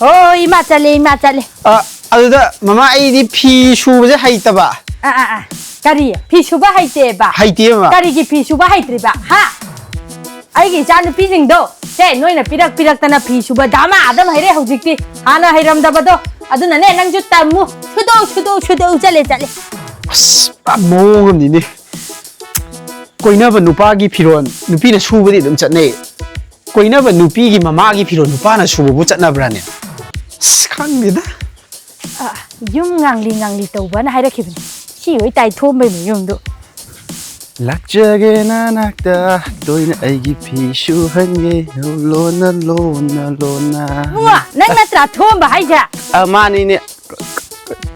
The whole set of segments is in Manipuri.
Oh, ima chale. Aduda mama ai phi shu je haitaba. Kari phi shu ba haite ba. Haite ma. Kari ki phi shu ba haitri ba. Ha. Ai ki chan pi jing do. Se noi na pirak tana phi shu ba dama adam haire hojikti. Hana hairam da ba do. Aduna ne nang ju tamu. Chudo chale. As mo ni ni. Koina ba nupa gi phiron nupi na shu ba di dum chatne. Koina ba nupi gi mama gi phiron nupa na shu bu chatna bra ne. Khang ni da. Yum ngangli tau ba na haira khibni. Si oi tai thom bai me yum do. Lakjage na nakta toina aigi phi shu hange lona. Wa nang na tra thom ba hai ja. Mani ne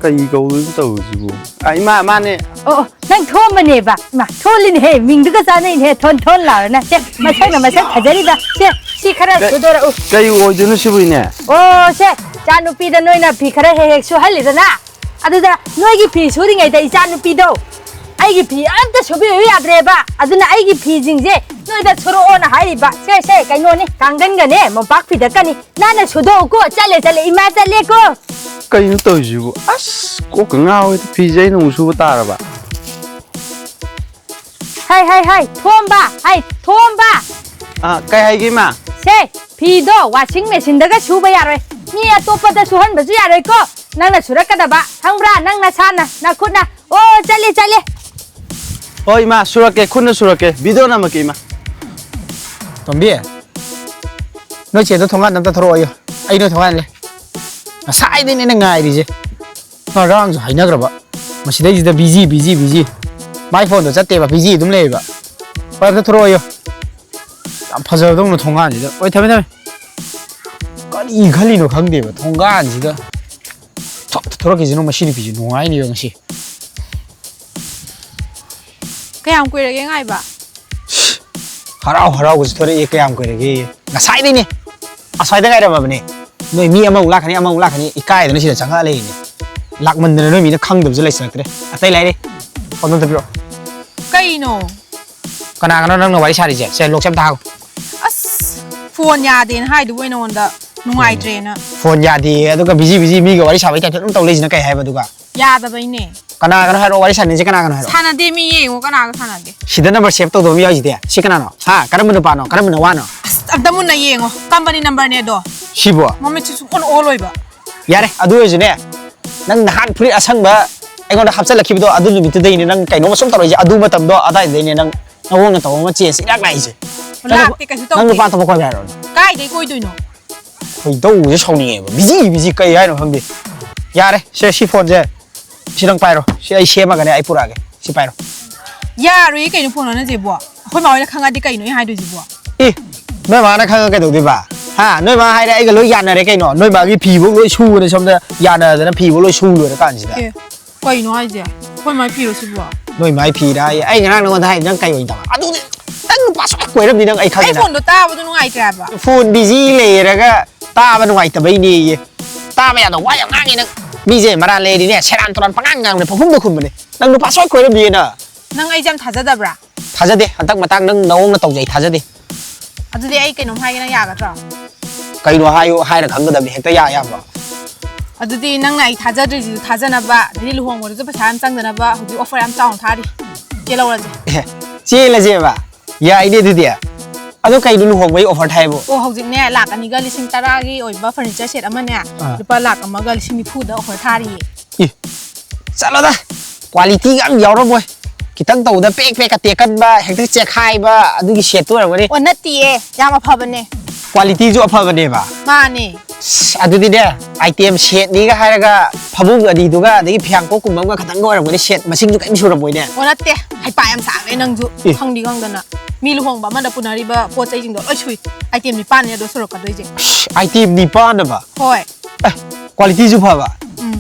kai go lu tau jibu. Ai ma ne. Oh, nang thom ne ba. Ma tholin he ming du ka sa nei he thon la na. Se ma sai khajari da. Se si khara sudora u. Kai oi du no sibu ne. Oh, se chanu pi da noi na phi khara he su hali da na. Adu da noi gi phi su ri ngai da I chanu pi do. Ai gi phi anta subi ya dre ba. Adu na ai gi phi jing je noi da choro on hai ba. Se kai no ni kanggan ga ne mo bak phi da ka ni. Na na sudo ko chale ima chale ko. Kai no tau jibu. As ko ka ngao phi jai no su ta ra ba. Hai thom ba. Kai hai gi ma. Se phi do washing machine da ga su ba ya roi. Ni atopa da su han ba ju ya roi ko. Nang na surak ka da ba. Hangbra nang na sana na khut na. Oh chale. Oi ma surake khun na surake video na ma ki ma. Tombi. No che to thonga nam ta thoro yo. Ai no thonga le. Sai de ne ngai ri je. Ma rang ju hai na gra ba. Ma si dai ji da busy. My phone do chatte ba busy dum le ba. Pa ta thoro yo. Am phaja dong no thonga ji da. Oi thame. Kani khali no khang de ba thonga ji da. Thoro ki ji no ma si ni pi ji no ai ni yo ngsi. Kayam koi rage ngai ba. Harau ko thore e kayam koi rage. Ngasai de ni. Asai da ngai ra ba ne. Noi mi amau la khani ikai da ni sida changa le ni. Lakman da noi mi na khang dum je lai sak tre. Atai lai de. Phone ta bro. Kai no. Kana nang no wari sari je. Se lok sam ta. As phone ya den hai du no da nungai tre na. Phone ya di adu ka busy mi ga wari sa bai ta dum tau le jina kai hai ba du ka. Ya da bai ne. Kana haro wari sa ni je kana haro. Sana de mi ye ngo kana ga sana de. Sida number save to do mi ai de. Si kana no. Ha kana mun pa no kana mun wa no. Abda mun na ye ngo. Company number ne do. Sibo. Mami chu on all oi ba. Yare adu je ne. Nang han free asang ba ai ngon hapsa lakhi do adu mi tu dei ni nang kai no som taro je adu matam do adai dei ni nang nawong na taw ma che si lak lai je. Lak te ka su to. Nang pa to ko ga ro. Kai dei koi dui no. Hoi do je chau ni ba. Busy kai ai no hang bi. Yare se si phone je. Si nang pai ro. Si ai share ma ga ne ai pura ge. Si pai ro. Ya ro ye kai no phone na je bo. Khoi ma oi khanga di kai no hai du ji bo. Noi ma na khang kai do di ba. Ha noi ma hai ai ga loi yan na re kai no. Noi ma gi phi bo loi su ne som da yan na da phi bo loi su lo da kan ji da. Kai no hai je. Khoi mai phi ro si bo. Noi mai phi da ai ngang no da hai nang kai oi da. Adu nang pa so koi ram ni nang ai khang na. Ai phone do ta ba du ngai tra ba. Phone busy le ra ga ta ba ngai ta bai ni ye. Ta ma ya do wa ya ngang ni nang. Mi je ma ra le di ne seran toran pangang ngang ne phum da khum ne. Nang no pa so koi ram ni na. Nang ai jam thaja da bra. Thaja de antak matang nang nawong na taw jai thaja de. Adu de ai kai no hai na ya ga tra. Kai no hai na khang da bi hekta ya ba. Adu de nang ai thaja de ji thaja na ba. Ni lu hong mo de pa sam chang da na ba. Hu offer am chaung tha ri. Che lo la je. Che la je ba. Ya ai de du de. Adu kai lu hong bai offer thai bo. O hau jing ne lak ani ga lising tara gi oi ba furniture set ama ne. Lupa lak ama ga lising ni fu da offer tha ri. Chalo da. Quality gam yaw ro boy. Kitang tau da pek ka te kan ba hekta che khai ba adu gi set to ra ba ni. O na ti e. Ya ma pha ba ne. Quality ju apha ba ne ba. Ma ne. Adu di de item set ni ga hai ga phabung adi du ga de phyang ko kum ga khatang go ra ba ni set masing ju kai su ra boy ne. O na te. Hai pa am sa ngai nang ju. Khang di khang da na. Mi lu hong ba ma da punari ba po chai jing do oi chui. Item ni pan ne do soro ka doi je. Item ni pan ba. Hoi. Quality ju pha ba.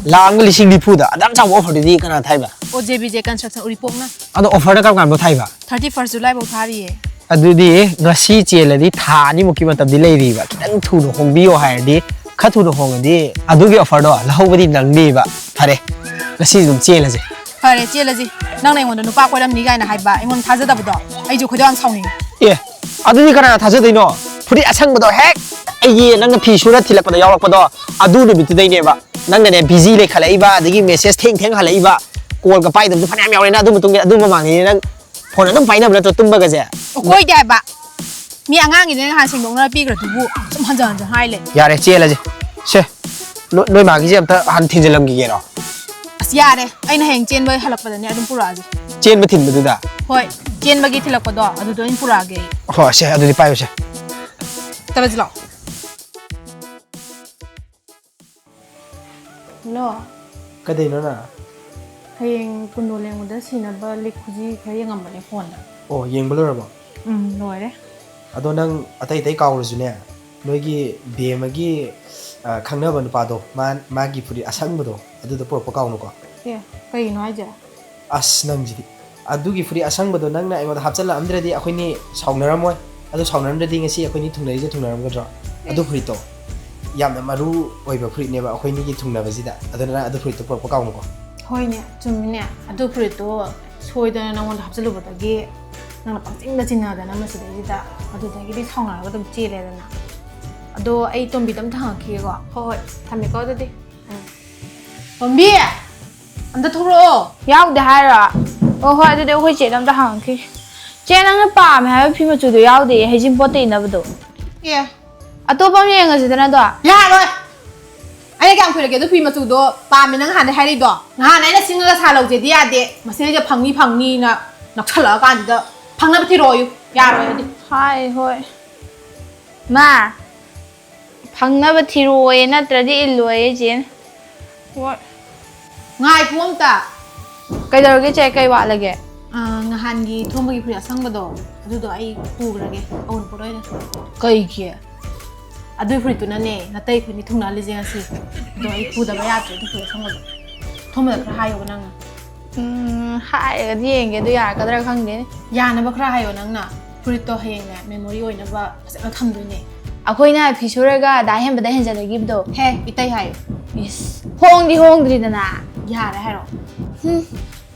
Lang ga lising ni fu da adam cha offer di kana thai ba. O JBJ construction uri pok na. Ado offer da kam kam bo thai ba. 31st July bo tha ri e. Adu di ngasi che la di tha ni mo ki matam di lei ri ba. Kitang thu no hong bi yo hai di kha thu no hong di adu gi offer do la ho ba di nang ni ba. Phare. Ngasi dum che la je. Phare che la ji. Nang nei mon da nu pa ko dam ni gai na hai ba. Ai mon tha ja da ba do. Ai ju khoi da am chau ni. Adu di kana tha ja dei no. फुरी असंग हेक नंग फी सूर थिलपद यावरपद अदु नुमितुदैनेबा नंगने बिजी लेखलैबा अदगी मेसेज थेंग थेंग हलैबा कॉल का पाइदम फनाम यावरेना अदु मतुंग अदु ममांगनि नंग फोन अदुम पाइनब नतो तुमबगजे कोई देबा मी आंगांगी ने हान सिंगदोंना पीग्रदुबु सम हंजा हंजा हाइले यारे चेलजे से नोय मागिजे अमता हान थिंजलमगिगेरो अस यारे अइना हेंग चेनबा हलकपदने अदुम पुराजे चेनबा थिनबदुदा होय चेनबगी थिलकपदो अदुदो इन पुरागे हो से अदुदि पायोसे तबजलो लो कदैनो ना हयेंग कुंडो लेंगुदा सिनाबा लेखुजी खय यंगमबने फोनदा ओ येंबलोरबो लोरे अदो नंग अतै तै कावरजुने नोगी बेमगी खंगनब नुपादो मागी फुरी असंगबदो अदुदा पोरपो कावनुको ए कइनो हाजे अस नंगजिदि अदुगी फुरी असंगबदो नंगना एमोदा हापचल अमद्रदि अखोइनी सावनरमोय अदो सावनरमद्रदि ngasi अखोइनी थुंगनैजे थुंगनरमगद्रो अदु फुरीतो यामना मारू ओइबा फुरीनेबा अखोइनीगी थुंगनबजिदा अदुना अदु फुरीतो पोरपो कावनुको होइने चुमिने अदु फुरीतो सोइदना नंगोंदा हापचलुबदगी नंगना पंचिंगदा चिन्नादना मसिदैजिदा अदुदगी सावनारगा दम चेलेदना अदो आई तोंबीदम थांखिगो होय थमेको अदुदि तोंबी अंदा थोरो याउदे हायरा ओ होय अदुदि होय चेदम थांखि चे नंगना पामे हाय फि मचुदो याउदे हेजिम पोते इनबदो ए अतोपम येंगसिदना दो यारोय आई क्या खुलगे दो फि मचुदो पामे नंग हाने हायरिदो नहान आइना सिंगला सा लौजेदि यादे मसेजे फंगनी ना नक्सला कानदा फंगनब थिरोयु यारोय अदि हाय होय मा फंगनब थिरोय नत्रदि इल्लोय जेन होय ngai puamta kaidarge che kai wa lage ngahan gi thomagi phri asangbado adudo ai pugrage aun poroina kai gi adu phri tu na ne natai khuni thungna le jeng asi do ai pu da ba ya tu phri asangbado thomda khra hayo nang hai ga yeng ge du ya ka dra khang de ya na ba khra hayo nang na phri to hayeng na memory oina ba asana tham du ne akoina fisuraga da hem ba da hen jadagi bdo he itai hayo yes hongdri dana यार है रो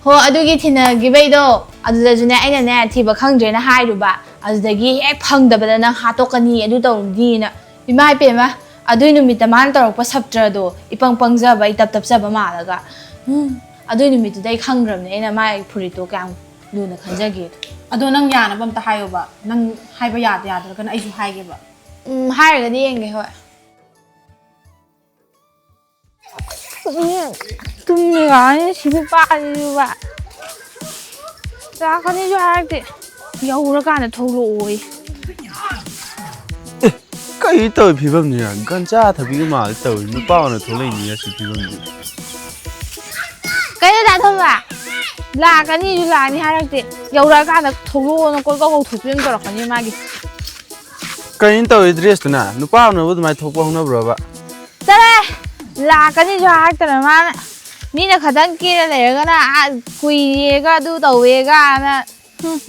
हो अदुगी थिना गिबैदो अदुदजुने आइना ने थिबा खंगद्रेना हाइरुबा अदुदगी हेक फंगदबदा न हातोकनी अदु तौदीना इमाय पेमा अदुइ नुमित मान तौरक सब्त्रदो इपंग पंगजबा इतप तपजबा मालगा अदुइ नुमित दai खंगरमने आइना माय फुरितो काम लुना खंजगे अदो नंग याना बमता हायोबा नंग हाइबा याद यादरगन आइसु हाइगेबा हाइरगदि येंगे होय तुमने गाने सिबु पाजुबा जाखनि जो हारते यौरा काने थौलो ओय कई तो फिबम नि गंजा थबि मा तो नुपावन थोलै नि असि फिबम नि कई दा थोबा लाकनि जो लानि हारते यौरा काने थौलो न कोल गौ थुपिन करखनि मागी कई तो ड्रेस ना नुपावन बद माइ थोपा हुना ब्रबा चले लाकनि जो हारते मा मीना खदन के लेरगना कुइएगा दु तवेगा ना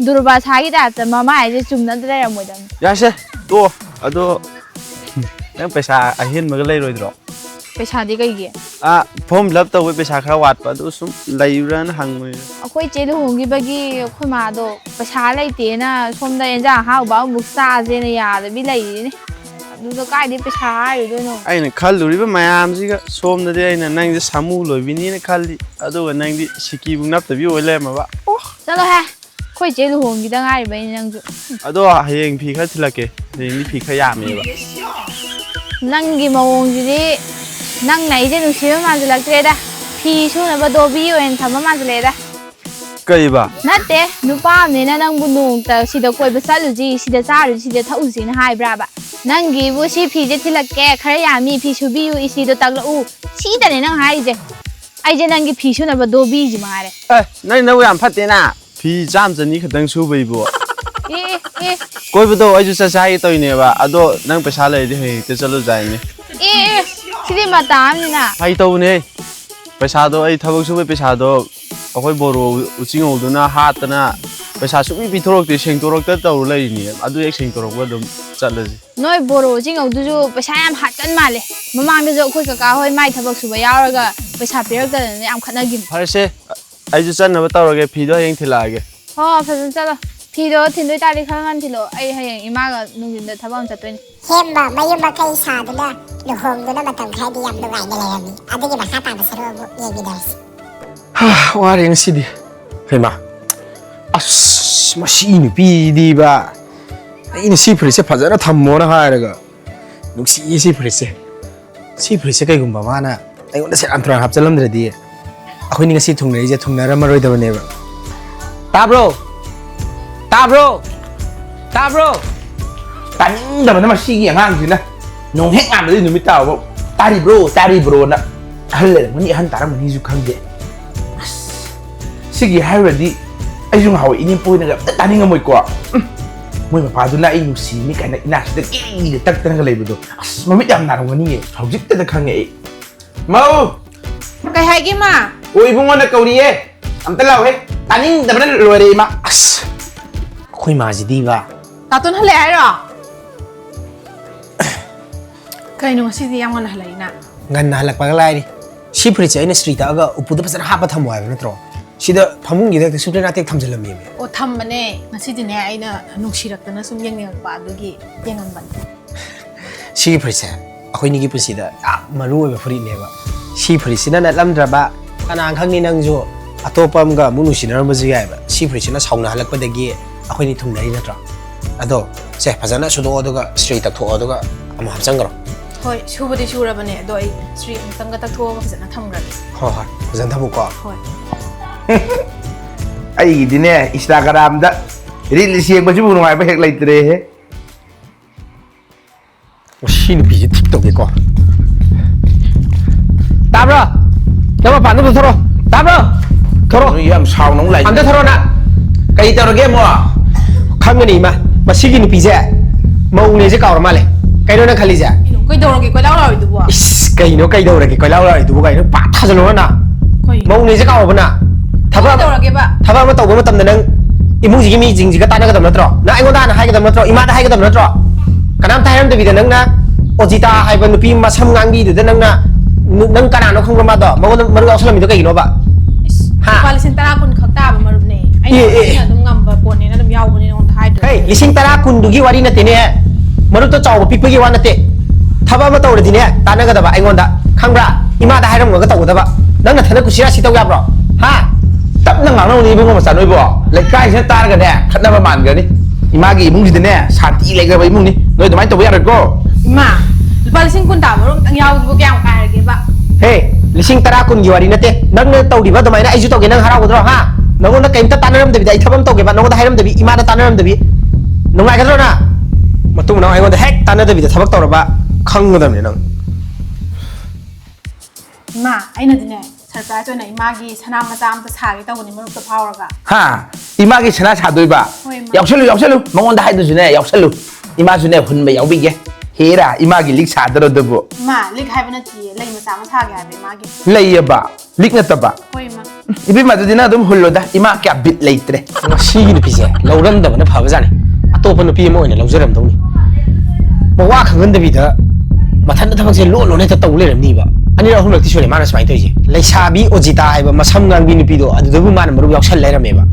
दुर्बा सागी दा त ममा आइजे चुमना द लेरमोदन यासे तो अदो नंग पैसा अहिन मग लेरोइद्रो पैसा दि कइगे आ फॉर्म लब तो पैसा खरा वाटपा दु सुम लैरन हंगमै अखोइ चेलु होंगी बगी अखोइ मादो पैसा लैतेना सोमदा एंजा हाउबा मुक्सा जेने याद बि लैने अदुदो काइदि पैसा हाइदोनो आइना खल्लुरिबा मयामजिगा सोमददि आइना नंगदि सामु लोबिनि ने खल्लि अदुगा नंगदि सिकी बुंगनापतबि ओइलेमबा ओ चलो हे खोइ चेलु होंगी दा गाइबा नंगजु अदो हयेंग फि खा थिलके हयेंगदि फि खा यामेबा नंगी मवोंजिदि नंग नाइजे नुसिबा माजलक्तरेदा फि सुनबा दोबि ओइन थमा माजलेदा कइबा नते नुपा नेना नंगबु नोंता सिदा कोइबा चालुजी सिदा चारुजी सिदा थाउजी ना हाइब्राबा नंगी बु सि फिजे थिलके खरा यामी फि सुबियु इसिदो तगलउ सिदाने नंग हाइजे आइजे नंगी फि सुनबा दोबि जि मारे ए नई नव याम फतेना फि जाम जनी खतंग सुबैबो ए कोइबदो आइजु ससाइ तोइनेबा अदो नंग पैसा लैदि हे ते चलो जाइने ए सिदि मतामनिना हाइ तौने पैसादो आई थबक सुबै पैसादो अखोइ बोरो उचिङौदुना हातना पैसा सुबि पिथोरकते सेंतोरकते तौर लैनि अदु एक सेंतोरकबो दम चलजि नोय बोरो जिङौदुजु पैसा याम हातन माले ममांगदे जो अखोइ काका होय माइ थबक सुबा यावरगा पैसा पिरकतने याम खनागिम फरसे आइजु चन्नबा तौरगे फिदो हेंग थिलागे हो फजन चलो फि Thido thindu tari khangan thilo ai hayang imaga nungin da thabam chattoin Hemba mayum makai saduna luhongduna matam khadi yam nugai na layami adigi makata basaru yebi darsi Wari ngasi di Hema As masi nupi di ba Ini si prise fazana thammo na hairaga Nuksi si prise Si prise kai gumba mana Ai onda se antran hapchalamdradi Akhoi ni ngasi thungnai je thungnara maroi dabane ba Tabro Tabro Tabro Taning dabana masi gi angang sina Nong hek ngam dadi numit taw Tari bro na Halle mani han taram ni ju khangje Sigi hairadi ai jung hawi ini poi na taning amoi ko Moi ma padu na ai nusi mi kai na ina sida ki de tak tan ga leibudo as mamit yam narong ni hojik ta khange ai mau kai hai gi ma oi bungo na kauri e am ta law he taning da ban loi re ma as khoi ma ji di ba ta ton hale ai ro kai nu si di yam ngon hale na ngan na halak pa ga lai ni si phri che ina street aga upu da pasana ha pa thamo ai na tro sida phamung gi da sudra na tek thamjalam mi o tham mane ngasi dine aina nungsirak na sum yeng ning pa dugi yengan ban si phri che akhoi ni gi pusi da maru ba phri ne ba si phri sina na lamdra ba kana khang ni nang jo atopam ga munu sinar ma ji ai ba si phri sina sauna halak pa da gi akhoi ni thung nai na tra ado se phajana sudo odoga straight tak tho odoga am hapchang garo hoi shubadi shura bane do ai street tanga tak tho ga phajana thamra ho ho phajana thamu ko hoi ai dine Instagram da reel siang ba jibu ngai ba hek lai tre he si ni bi TikTok ge ko tabra dama pan du thoro tabra thoro yam saw nong lai anda thoro na kai tar ge mo kham ni ma masigi ni pi je mau ne je kaur ma le kai no na khali ja kai dor ge kai law law du bo kai no kai dor ge kai law law du kai no pa tha jalo na kai mau ne je kaur ba na thaba dor ge ba thaba ma tawba matam nang imung ji mi jing ji ga ta na ga dam na tro na ai ngoda na hai ga dam na tro ima da hai ga dam na tro kanam ta haram de bi da nang na ojita hai ba nupi ma sam ngang gi de nang na nang kana no khong ma do ma ma ga salam mi do kai no ba ha palisin tara kun khakta ba marup ne ai dum ngam ba pon ne na dum yaw bani on thai do hey lising tara kun du gi wari na te ne marup to chaw pik pik gi wa na te thaba ma taw de ne ta na ga da ba ai ngonda khangbra ima da haram ga taw da ba nang na thana ku sira si taw ya bro ha tap na ngang no ni bungo ma sa noi bo lai kai se tar ga ne khatna ba man ga ni imagi imung ji de ne santi lai ga ba imung ni noi domai to ba ya ko ma palisin kun ta marup tang yaw bu kyam kai ge ba hey lising tara kun gi wari na te nang na taw di ba domai na ai ju taw ge nang harau ga ha nang na kai ta tanaram de bi ai thabam taw ge ba nang da hairam de bi ima da tanaram de bi nang ai ga ro na matung na ai ngon da hek tana de bi da thabak taw ra ba khang ga dam ne nang ma aina dine surprise na imagi sana mata am ta sage ta woni marup ta power ga ha imagi chana cha doi ba yaw selu mong da hai du ne yaw selu ima ju ne hun ba yaw bi ge hera imagi lik sa da do bo ma lik hai bana ti lai ma sa ma sage ha be magi lai ya ba lik na ta ba hoi ma ibi ma dina dum hullo da ima kya bit lai tre ngasi gi ni pi je lauram da na pha ba ja ne atopa nu pi mo ne laujaram dau ni ma wa khangan da bi da mathan da thak se lo lo ne ta taw le ram ni ba ani ra hulak ti sole mana smai toi je leisabi ojita hai ba masam ngang bi ni pi do adu da bu mana maru yaw sal lai ram me ba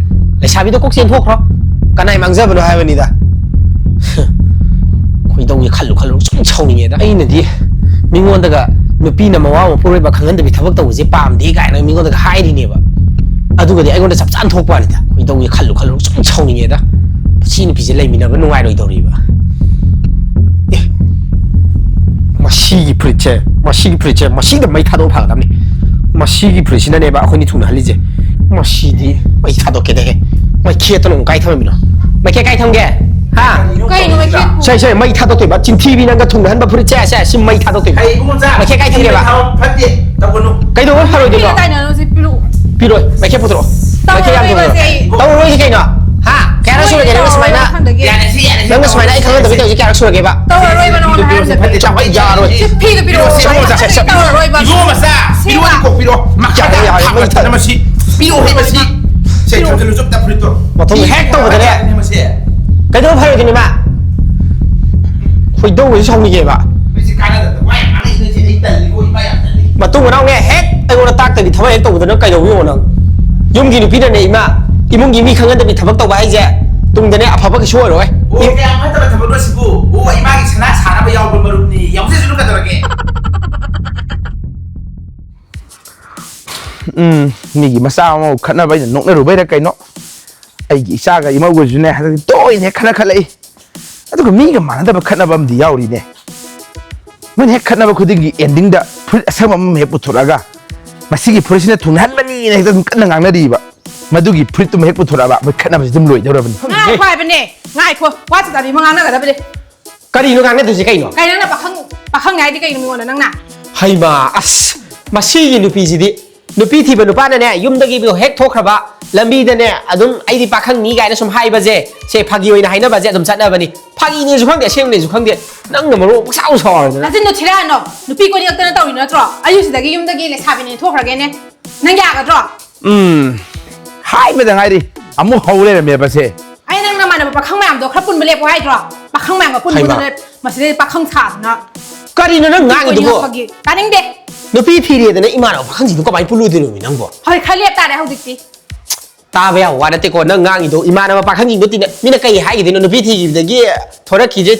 leisabi do kok chen thok ro kanai mangja ba no hai ba ni da khoi dau ye khallu khallu chung chau ni da ai na di mingon da ga nu pi na ma wa mo pore ba khangan da bi thabak taw je pam di ga na mingon da ga hai ri ne ba adu ga di ai gon da chap chan thok pa ni da khoi dau ye khallu khallu chung chau ni da chi ni pi je lai mi na ba nu ngai roi dau ri ba masigi preacher masigi mai thado phal dam ni masigi preacher ne ba akhoni thuna hali je masidi mai thado ke de mai khe to long kai tham mi no mai ke kai tham ge ha kai no mai ke sai mai thado te ba chin thi bi nang ga thuna han ba preacher sa sim mai thado te ai bungo za mai ke kai tham ge ba phat de ta ko no kai do won phalo de no tai na no si pilu pi rồi mai ke putro mai ke yang de tao roi ke kai no ha ke ra su ge nang smai na nang smai na ai khang da bi te ke ra su ge ba tao roi ba no phat de cha wai ya rồi pi de pilu tao roi ba Piro masa, piro ni ko piro, makada mai ta na masi, piro he masi. Sei ta lu jop ta frito. ma thong hack to de Ni masi. cái đó phải cái này mà phải đâu cái xong như vậy bà Masi kana da, wai ani ni si ai tan ni ko ibai an ni. mà tôi mà nó nghe hết anh còn tác tại vì thằng ấy tàu nó cày đầu như mà nó dùng gì được biết này mà imung gì mi khăng ăn tại vì thằng tàu bay gì ꯇꯨꯡꯗꯅꯦ ꯑꯐꯕ ꯀꯩꯁꯨ ꯑꯣꯏꯔꯣꯏ ꯑꯣ ꯀꯌꯥꯝ ꯐꯠꯇꯕ ꯊꯕꯛꯅꯣ ꯁꯤꯕꯨ ꯑꯣ ꯏꯃꯥꯒꯤ ꯁꯅꯥ ꯁꯥꯅꯕ ꯌꯥꯎꯕ ꯃꯔꯨꯞꯅꯤ ꯌꯥꯎꯖꯁꯅꯨ ꯀꯩꯗꯧꯔꯒꯦ ꯃꯤꯒꯤ ꯃꯆꯥ ꯑꯃ ꯈꯠꯅꯕ ꯑꯩꯅ ꯅꯣꯛꯅꯔꯨꯕꯩꯔ ꯀꯩꯅꯣ ꯑꯩꯒꯤ ꯏꯆꯥꯒ ꯏꯃꯧꯒꯁꯨꯅꯦ ꯍꯟꯗꯛꯇꯤ ꯇꯣꯏꯅ ꯈꯠꯂꯛꯏ ꯑꯗꯨꯒ ꯃꯤꯒ ꯃꯥꯟꯅꯗꯕ ꯈꯠꯅꯕ ꯑꯃꯗꯤ ꯌꯥꯎꯔꯤꯅꯦ ꯃꯣꯏꯅ ꯍꯦꯛ ꯈꯠꯅꯕ ꯈꯨꯗꯤꯡꯒꯤ ꯑꯦꯟꯗꯤꯡꯗ ꯐꯨꯔꯤꯠ ꯑꯁꯪꯕ ꯑꯃ ꯍꯦꯛ ꯄꯨꯊꯣꯔꯛꯑꯒ ꯃꯁꯤꯒꯤ ꯐꯨꯔꯤꯠꯁꯤꯅ ꯊꯨꯡꯅꯍꯟꯕꯅꯤꯅ ꯍꯦꯛꯇ ꯑꯗꯨꯝ ꯀꯟꯅ ꯉꯥꯡꯅꯔꯤꯕ ꯃꯗꯨꯒꯤ ꯐꯨꯔꯤꯠꯇꯨꯃ ꯍꯦꯛ ꯄꯨꯊꯣꯔꯛꯑꯕ ꯃꯣꯏ ꯈꯠꯅꯕꯁꯤ ꯑꯗꯨꯝ ꯂꯣꯏꯗꯧꯔꯕꯅꯤ ꯉꯥꯏꯈꯣ ꯍꯥꯏꯕꯅꯦ ꯉꯥꯏꯈꯣ ꯋꯥ ꯆꯠꯇꯥꯕꯤ ꯑꯃ ꯉꯥꯡꯅꯒꯗꯕꯅꯦ ꯀꯔꯤꯅꯣ ꯉꯥꯡꯅꯗꯣꯏꯁꯦ ꯀꯩꯅꯣ ꯀꯩ ꯅꯪꯅ ꯄꯥꯈꯪ ꯍꯥꯏꯗꯤ ꯀꯩꯅꯣ ꯃꯤꯉꯣꯟꯗ ꯅꯪꯅ ꯍꯩꯃꯥ ꯑꯁ ꯃꯁꯤꯒꯤ ꯅꯨꯄꯤꯁꯤꯗꯤ ꯅꯨꯄꯤ ꯊꯤꯕ ꯅꯨꯄꯥꯅꯅꯦ ꯌꯨꯝꯗꯒꯤ ꯍꯦꯛ ꯊꯣꯛꯈ꯭ꯔꯕ ꯂꯝꯕꯤꯗꯅꯦ ꯑꯗꯨꯝ ꯑꯩꯗꯤ ꯄꯥꯈꯪꯅꯤ ꯀꯥꯏꯅ ꯁꯨꯝ ꯍꯥꯏꯕꯁꯦ ꯁꯦ ꯐꯥꯒꯤ ꯑꯣꯏꯅ ꯍꯥꯏꯅꯕꯁꯦ ꯑꯗꯨꯝ ꯆꯠꯅꯕꯅꯤ ꯐꯥꯒꯤꯅꯦꯁꯨ ꯈꯪꯗꯦ ꯑꯁꯦꯡꯕꯅꯦꯁꯨ ꯈꯪꯗꯦ ꯅꯪꯅ ꯃꯔꯣꯟ ꯄꯨꯡꯁꯥꯎ ꯁꯥꯎꯔꯗꯅ ꯅꯆꯤꯟꯗꯣ ꯊꯤꯔꯛꯑꯅꯣ ꯅꯨꯄꯤ ꯀꯣꯏꯅꯤꯡꯉꯛꯇꯅ ꯇꯧꯔꯤ ꯅꯠꯇ꯭ꯔꯣ ꯑꯩꯁꯨ ꯁꯤꯗꯒꯤ ꯌꯨꯝꯗꯒꯤ ꯂꯩꯁꯥꯕꯤꯅꯦ ꯊꯣꯛꯈ꯭ꯔꯒꯦꯅꯦ ꯅꯪ ꯌꯥꯒꯗ꯭ꯔꯣ 하이메다 하이리 아무 허울에 매바세 ꯑꯩ ꯅꯪ ꯅꯃꯥꯟꯅꯕ ꯄꯥꯈꯪ ꯃꯌꯥꯝꯗꯣ ꯈꯔ ꯄꯨꯟꯕ ꯂꯦꯞꯄꯣ ꯍꯥꯏꯗ꯭ꯔꯣ ꯄꯥꯈꯪ ꯃꯌꯥꯝꯒ ꯄꯨꯟꯕꯗ ꯃꯁꯤꯗ ꯄꯥꯈꯪ ꯁꯥꯗꯅ ꯀꯔꯤꯅꯣ ꯅꯪ ꯉꯥꯡꯉꯤꯗꯨꯕꯣ ꯇꯥꯅꯤꯡꯗꯦ ꯅꯨꯄꯤ ꯊꯤꯔꯦꯗꯅ ꯏꯃꯥꯟꯅꯕ ꯄꯥꯈꯪꯁꯤꯡꯗꯣ ꯀꯃꯥꯏꯅ ꯄꯨꯜꯂꯨꯗꯣꯏꯅꯣ ꯅꯪꯕꯣ ꯍꯣꯏ ꯈꯔ ꯂꯦꯞ ꯇꯥꯔꯦ ꯍꯧꯖꯤꯛꯇꯤ ꯇꯥꯕ ꯌꯥꯕ ꯋꯥ ꯅꯠꯇꯦꯀꯣ ꯅꯪ ꯉꯥꯡꯉꯤꯗꯣ ꯏꯃꯥꯟꯅꯕ ꯄꯥꯈꯪꯁꯤꯡꯗꯣ ꯇꯤꯟꯅ ꯃꯤꯅ ꯀꯩ ꯍꯥꯏꯈꯤꯗꯣꯏꯅꯣ ꯅꯨꯄꯤ ꯊꯤꯈꯤꯕꯗꯒꯤ ꯊꯣꯔꯛꯈꯤꯁꯦ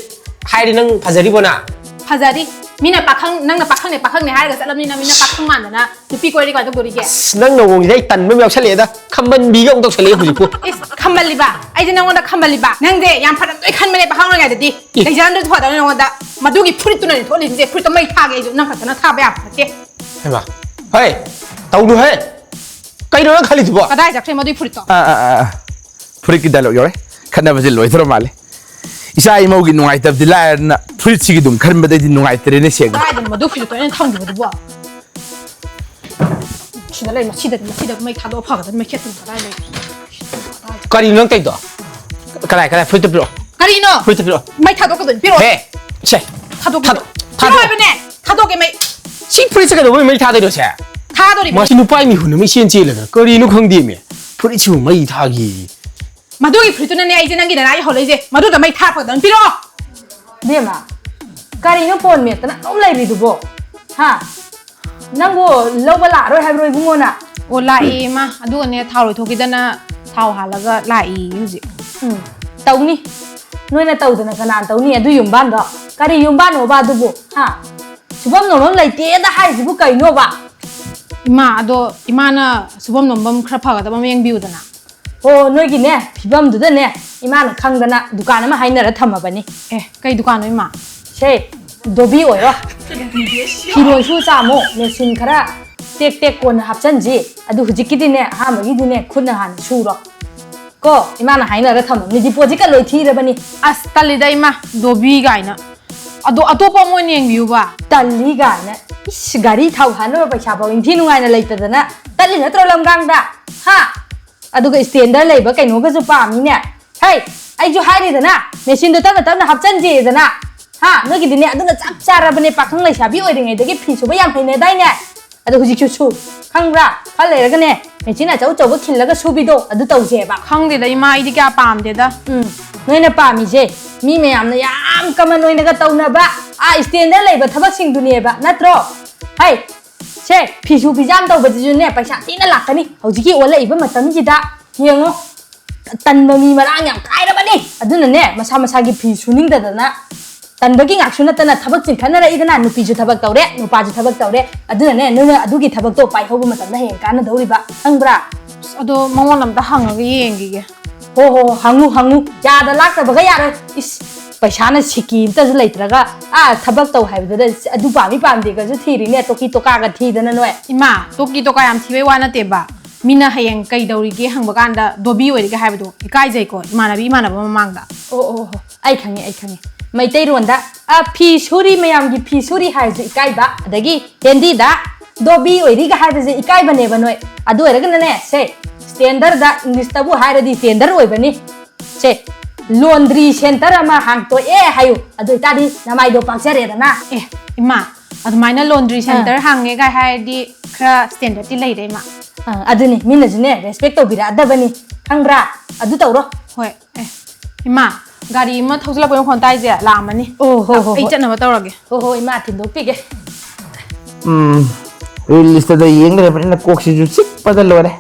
ꯍꯥꯏꯔꯤ ꯅꯪ ꯐꯖꯔꯤꯕꯣꯅ ꯐꯖꯔꯤ ꯃꯤꯅ ꯅꯪꯅ ꯄꯥꯈꯪꯅꯦ ꯍꯥꯏꯔꯒ ꯆꯠꯂꯕꯅꯤ나 ꯃꯤꯅ ꯄꯥꯈꯪ ꯃꯥꯟꯗꯅ ꯅꯨꯄꯤ ꯀꯣꯏꯔꯤ ꯀꯃꯥꯏꯅ ꯇꯧꯗꯣꯔꯤꯒꯦ ꯅꯪ ꯅꯉꯣꯡꯁꯤꯗ ꯑꯩ ꯇꯟꯕ ꯑꯃ ꯌꯥꯎꯁꯜꯂꯛꯑꯦꯗ ꯈꯝꯕꯟꯕꯤꯒ ꯑꯃꯨꯛ ꯇꯧꯁꯜꯂꯛꯑꯦ ꯍꯧꯖꯤꯛꯄꯨ ꯏꯁ ꯈꯝꯕꯜꯂꯤꯕ ꯑꯩꯁꯦ ꯅꯪꯉꯣꯟꯗ ꯈꯝꯕꯜꯂꯤꯕ ꯅꯪꯁꯦ ꯌꯥꯝ ꯐꯔꯝꯗꯣꯏ ꯈꯟꯕꯅꯦ ꯄꯥꯈꯪ ꯑꯣꯏꯔꯤꯉꯩꯗꯗꯤ ꯂꯩꯖꯔꯝꯗ꯭ꯔꯁꯨ ꯐꯗꯧꯅꯤ ꯅꯉꯣꯟꯗ ꯃꯗꯨꯒꯤ ꯐꯨꯔꯤꯠꯇꯨꯅꯅꯦ ꯊꯣꯛꯂꯤꯁꯦ ꯐꯨꯔꯤꯠꯇꯣ ꯃꯩ ꯊꯥꯒꯦ ꯑꯩꯁꯨ ꯅꯪ ꯈꯛꯇꯅ ꯊꯥꯕ ꯌꯥꯕ ꯅꯠꯇꯦ ꯍꯩꯃꯥ ꯍꯩ ꯇꯧꯅꯨꯍꯦ ꯀꯩꯅꯣ ꯅꯪ ꯈꯜꯂꯤꯗꯨꯕꯣ ꯀꯗꯥꯏ ꯆꯠꯈ꯭ꯔꯦ ꯃꯗꯨꯒꯤ ꯐꯨꯔꯤꯠꯇꯣ 프리키 달록 요래 칸나버질 로이더로 말래 이사 이모기 누가이답디 라야나 프리치기 좀 카른바데디 누가이더레네 세 그다이든 뭐 두피도 또는 탕기도 뭐 시달래 시다 뭐 타도 파거든 뭐 켰던 거다 그러니까 넌 때도 그래 프리트 필요 가리노 프리트 필요 뭐 타도거든 필요 해 체 타도 필요하면은 타도게 뭐 시 프리츠가 너무 뭐 타도려세 타도리 마시 누파이 미후는 미 시엔지를 거리노 컨디미 프리츠 뭐 타기 마도기 프리트는 내 이제 난기는 아이 홀래 이제 마도가 뭐 타거든 필요 Bema, karino pon me tana omlai bidubo. Ha. Nangbo loba la roi habroi bungona. 오 라이 마 아두가네 타로 토기다나 타오 할라가 라이 유지 Tauni. Noina taudana kana tauni adu yumban do. Kari yumban oba dubo. Ha. Subam nomam lai te da hai sibu kai no ba. 이마 아도 이마나 수범 넘범 크라파가다 맘 비우다나 Oh noi gi ne phibam du da ne. Imana khangdana dukan ama hainara thamabani. 에 그이 두कानो 이마 She dobi oiro. Hiron su chamo machine khara tek tek kon hapchanji adu hujikidi ne ha magi dine khuna han suro. Ko imana hainara thamamni deposit ka loi thirabani. 아스 딸리다 이마 도비 가이나 아도 아토파 모니 비우바 Tali gana. Is gari thau hanu pa cha ba in thinu ngai na leitadana. Tali na trolam gangda. Ha. Aduga standard leiba kaino ga su pa mi ne. Hey, ai ju hai ri dana. Machine do ta na hapchan je dana. Ha, no gi dine aduna chap chara bane pakhang lai sabi oi ringai dagi phi su ba yam phaine dai ne. Adu huji chu su. Khangra, khal le ga ne. Machine a chau chau ba khil la ga su bi do adu tau je ba. ꯈꯪꯗꯦꯗ ꯏꯃꯥ ꯑꯩꯗꯤ ꯀꯌꯥ ꯄꯥꯝꯗꯦꯗ Noina pa mi je. Mi me yam na yam kama noina ga tau na ba. A standard leiba thabak sing duni ba. Natro. Hey. She, phi su phi jam tau ba ji ne paisa ti na lakani. Hojiki ola iba matam ji da. Yengo. Tan ba mi marang yam kai ra ba ni. Aduna ne masa masa gi phi su ning da na. Tan ba gi ngak su na ta na thabak chin khana ra idana nupi ju thabak tau re, nupa ju thabak tau re. Aduna ne noina adu gi thabak to pai hobu matam na hen kana dauri ba. Hangbra. ꯑꯗꯣ ꯃꯉꯣꯟ ꯑꯝꯇ ꯍꯪꯉꯒ ꯌꯦꯡꯈꯤꯒꯦ Ho hangu ya da lak ta ba ga ya ra is paisa na siki ta ju leitraga a thabak tau haibda da adu pa mi pam de ga ju thiri ne toki toka ga thi dana noi 이마 토끼 토까 ꯌꯥꯝ ꯊꯤꯕꯩ ꯋꯥ ꯅꯠꯇꯦꯕ ꯃꯤꯅ ꯍꯌꯦꯡ ꯀꯩꯗꯧꯔꯤꯒꯦ ꯍꯪꯕ ꯀꯥꯟꯗ ꯗꯣꯕꯤ ꯑꯣꯏꯔꯤꯒꯦ ꯍꯥꯏꯕꯗꯣ ꯏꯀꯥꯏꯖꯩꯀꯣ ꯏꯃꯥꯟꯅꯕ ꯃꯃꯥꯡꯗ oh ai khange mai tai ronda a phi suri mayam gi phi suri hai ju ikai ba adagi hendi da dobi oiri ga hai ba je ikai ba ne ba noi adu era ga ne se standard da english tabu hai di standard oi ba ni se laundry center ama hang to hayu adu ta di namai do paksare da na ꯑꯦ ꯏꯃꯥ ꯑꯗꯨꯃꯥꯏꯅ ꯂꯣꯟꯗ꯭ꯔꯤ ꯁꯦꯟꯇꯔ ꯍꯥꯡꯉꯦꯒ ꯍꯥꯏꯔꯗꯤ ꯈꯔ ꯁ꯭ꯇꯦꯟꯗꯔꯗꯇꯤ ꯂꯩꯔꯦ ꯏꯃꯥ aduni mina june respect to bira adabani khangra adu tawro ꯍꯣꯏ ꯑꯦ ꯏꯃꯥ ꯒꯥꯔꯤ ꯑꯃ ꯊꯧꯖꯤꯜꯂꯛꯄꯩ ꯃꯈꯣꯟ ꯇꯥꯏꯁꯦ ꯂꯥꯛꯑꯝꯃꯅꯤ ho ꯑꯩ ꯆꯠꯅꯕ ꯇꯧꯔꯒꯦ ho ima thindok pige ꯔꯤꯂꯤꯁꯇ ꯌꯦꯡꯂꯩꯔꯕꯅꯤꯅ ꯀꯣꯛꯁꯤꯁꯨ ꯆꯤꯛꯄꯗ ꯂꯣꯏꯔꯦ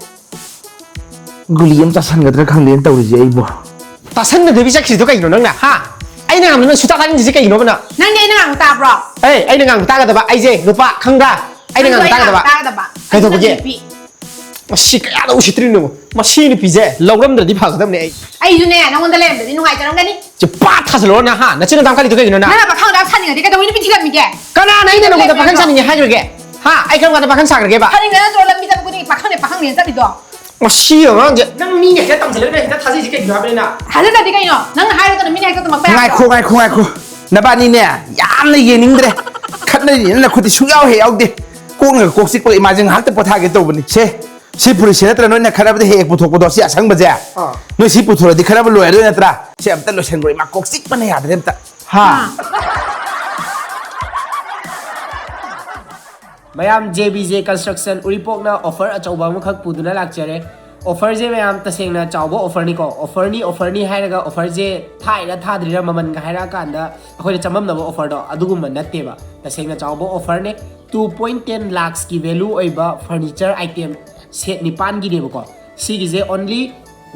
ꯒꯨꯂꯤ ꯑꯃ ꯆꯥꯁꯟꯒꯗ꯭ꯔꯥ ꯈꯪꯗꯦꯅ ꯇꯧꯔꯤꯁꯦ ꯑꯩꯕꯨ तासन दबी चखिदो कइनो नंगना हा आइना गामनो सुता तागिन जिसे कइनो बना नंगे आइना गाम ताब्रो ए आइना गाम तागदबा आइजे नुपा खंगा आइना गाम तागदबा कइदो बगे मसी कयादा उसित्रिनो मसी नि पिजे लौरमद्रदि फागदमने आई जुने नंगोंदा लेमदि नुगाइ जरंगनी जे पा थासलो ना हा नचिनो दाम खालिदो कइनो ना ना पाखं दा सानिंगदि कदवनि पिथिगामिगे कना नाइना नंगोंदा पाखं सानिंगे हाइग्रगे हा आइ खंगा पाखं साग्रगे बा सानिंगना तो लम्बि तबकुनि पाखं ने चलिदो मसी गांजे नंग मिने हेता तमजले हेता थाजि कइनो हाबलेना हालदि कइनो नंग हाइरगना मिने हेता तमक ꯉꯥꯏꯈꯣ ꯅꯕꯥꯅꯤꯅꯦ ꯌꯥꯝꯅ ꯌꯦꯡꯅꯤꯡꯗ꯭ꯔꯦ ꯈꯠꯅꯔꯤꯅꯦ ꯅꯈꯨꯠꯇꯤ ꯁꯨꯡꯌꯥꯎ ꯍꯦꯛ ꯌꯥꯎꯗꯦ ꯀꯣꯛꯅꯒ ꯀꯣꯛ ꯆꯤꯛꯄ ꯏꯃꯥꯁꯦ ꯉꯥꯏꯍꯥꯛꯇ ꯄꯣꯊꯥꯒꯦ ꯇꯧꯕꯅꯤ ꯁꯤ ꯐꯨꯔꯤꯠꯁꯦ ꯅꯠꯇ꯭ꯔ ꯅꯣꯏꯅ ꯈꯠꯅꯕꯗ ꯍꯦꯛ ꯄꯨꯊꯣꯛꯄꯗꯣ ꯁꯤ ꯑꯁꯪꯕꯁꯦ ꯅꯣꯏ ꯁꯤ ꯄꯨꯊꯣꯛꯑꯗꯤ ꯈꯠꯅꯕ ꯂꯣꯏꯔꯗꯣꯏ ꯅꯠꯇ꯭ꯔꯥ ꯁꯤ ꯑꯝꯇ ꯂꯣꯏꯁꯟꯈ꯭ꯔꯣ ꯏꯃꯥ ꯀꯣꯛ ꯆꯤꯛꯄꯅ ꯌꯥꯗ꯭ꯔꯦ ꯑꯝꯇ ꯍꯥ ꯃꯌꯥꯝ JBJ Construction उरीपोकना ऑफर अचौबा अमखक पुदुना लाक्चरे ऑफर जे मयाम तसेंगना चावबो ऑफर नि को ऑफर नि हाइरगा ऑफर जे थाइरा थाद्रिरा ममन गा हाइरा कांदा अखोय चममनबो ऑफर दो अदुगुम नत्तेबा तसेंगना चावबो ऑफर ने 2.10 lakhs की वैल्यू ओइबा फर्नीचर आइटम सेट निपान गी देबको सिगी जे ओनली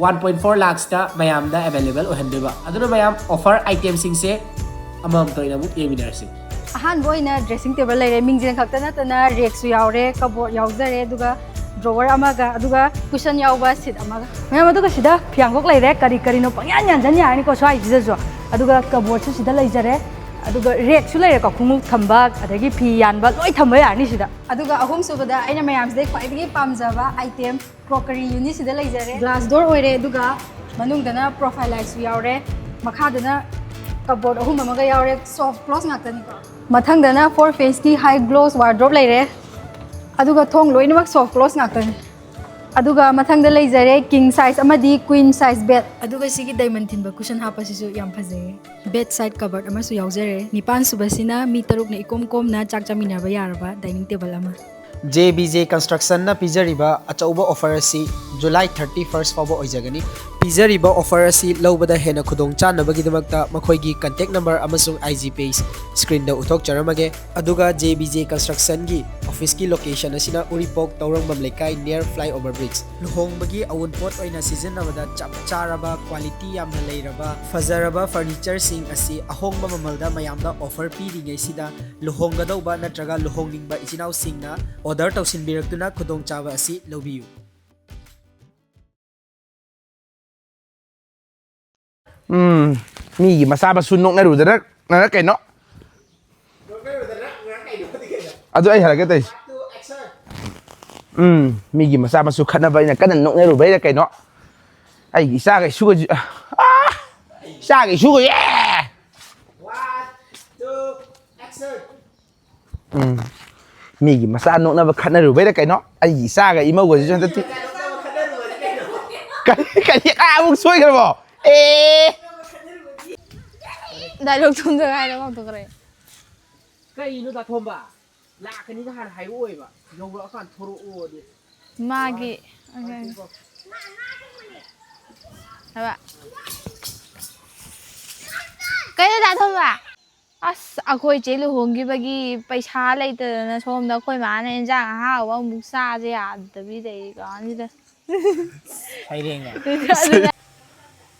1.4 lakhs ता मयाम दा अवेलेबल ओहनदेबा अदुना मयाम ऑफर आइटम सिंग से अमम तोइना मु एमिनरसि अहान बोइना ड्रेसिंग टेबल लेरे मिंगजिन खक्ता नतना रेक्सु यावरे कबोर्ड यावजरे दुगा ड्रॉवर अमागा अदुगा कुशन यावबा सीट अमागा मैम अदुगा सिदा फियांगोक लेरे करी नो पंयान यानजन यानी को स्वाइ जिजो अदुगा कबोर्ड सु सिदा लेजरे अदुगा रेक्सु लेरे को खुमु थंबा अदगी फी यानबा लोइ थंबा यानी सिदा अदुगा अहुम सुबदा आइना मैम से ख्वाइदगी पामजाबा आइटम क्रॉकरी यूनिट सिदा लेजरे ग्लास डोर ओइरे दुगा मनुंगदना प्रोफाइल लाइट्स यावरे मखादना कबोर्ड अहुम अमगा यावरे सॉफ्ट क्लोज नातनी मथंगदना 4 फेस की हाई ग्लोस वार्ड्रोब लेरे अदुगा थोंग लोइनमक सॉफ्ट क्लोज नातनी अदुगा मथंगद लेजरे किंग साइज अमदी क्वीन साइज बेड अदुगा सिगी डायमंड थिनबा कुशन हापसिसु याम फजे बेड साइड कवर्ड अमसु यावजरे निपान सुबसिना मी तरुक ने इकोम कोम ना चाक चामिनाबा यारबा डाइनिंग टेबल अमा JBJ Construction na pizariba achauba offer asi July 31st fawba oijagani pizariba offer asi lobada hena khudong chanabagi damakta makhoigi contact number amasung IG page screen da uthok charamage aduga JBJ Construction gi office ki location asina uripok taurangmam lekai near flyover bridge luhongbagi awun pot oina season nabada chap charaba quality yamna leiraba fazaraba furniture sing asi ahongba mamalda mayamda offer piringai sida luhonggadauba natraga luhongningba ichinau singna order tausin birakuna khudong chawa asi lobiyu ꯃꯤꯒꯤ ꯃꯆꯥ ꯃꯁꯨ ꯅꯣꯛꯅꯔꯨꯗꯅ ꯅꯪ ꯀꯩꯅꯣ ꯑꯗꯨ ꯑꯩ ꯍꯥꯏꯔꯛꯀꯦ ꯇꯧꯏꯁꯦ ꯃꯤꯒꯤ ꯃꯆꯥ ꯃꯁꯨ ꯈꯠꯅꯕ ꯑꯩꯅ ꯀꯟꯅ ꯅꯣꯛꯅꯔꯨꯕꯩꯔ ꯀꯩꯅꯣ ꯑꯩꯒꯤ ꯏꯆꯥꯒ ꯏꯁꯨꯒꯁꯨ ꯏꯆꯥꯒ ꯏꯁꯨꯒ ꯃꯤꯒꯤ ꯃꯆꯥ ꯅꯣꯛꯅꯕ ꯈꯠꯅꯔꯨꯕꯩꯔ ꯀꯩꯅꯣ ꯑꯩꯒꯤ ꯏꯆꯥꯒ ꯏꯃꯧꯒꯁꯨ ꯍꯟꯗꯛꯇꯤ ꯀꯔꯤ ꯑꯃꯨꯛ ꯁꯣꯏꯈ꯭ꯔꯕꯣ डायलॉग तुम तो गाय ना तो करे कईनो दाथोंबा लाखनी का हार हाइरोएबा योगरा कान थोरो ओदे मागी हबा कई दाथोंबा अस अखोय चेलु होंगी बगी पैसा लेतना सोमदा अखोय माने इंजांग हावा अमुक साजे यादबी देई गानिदा हाइरेंगा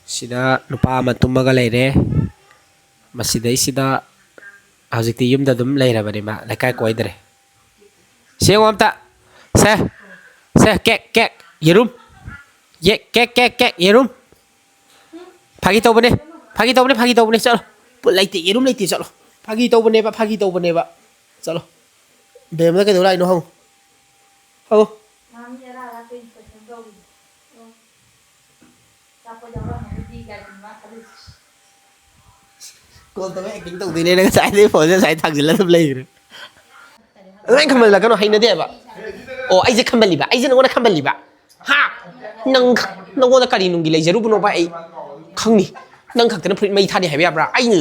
सिदा नुपा अमा तुमगा लेरे मसिदै सिदा हजिकति युमदा दुम लेरबने मा लकाय कोइदरे सेवमता से केक येरुम ये केक येरुम फागी तौबने चलो लेते येरुम लेते चलो फागी तौबने बा चलो बेमदा के दोला इनो हो कॉल तो एक्टिंग तो दिने ने साइड दे फोन से साइड थक जिला सब ले रे नंग खमल लगनो हाइना देबा ओ आइजे खमलिबा आइजे नंगोना खमलिबा हा नंगोना करी नुंगी लेजरु बुनो बा आई खंगनी नंग खक्तन फ्रिज मई थाने हाइबा याब्रा आइनु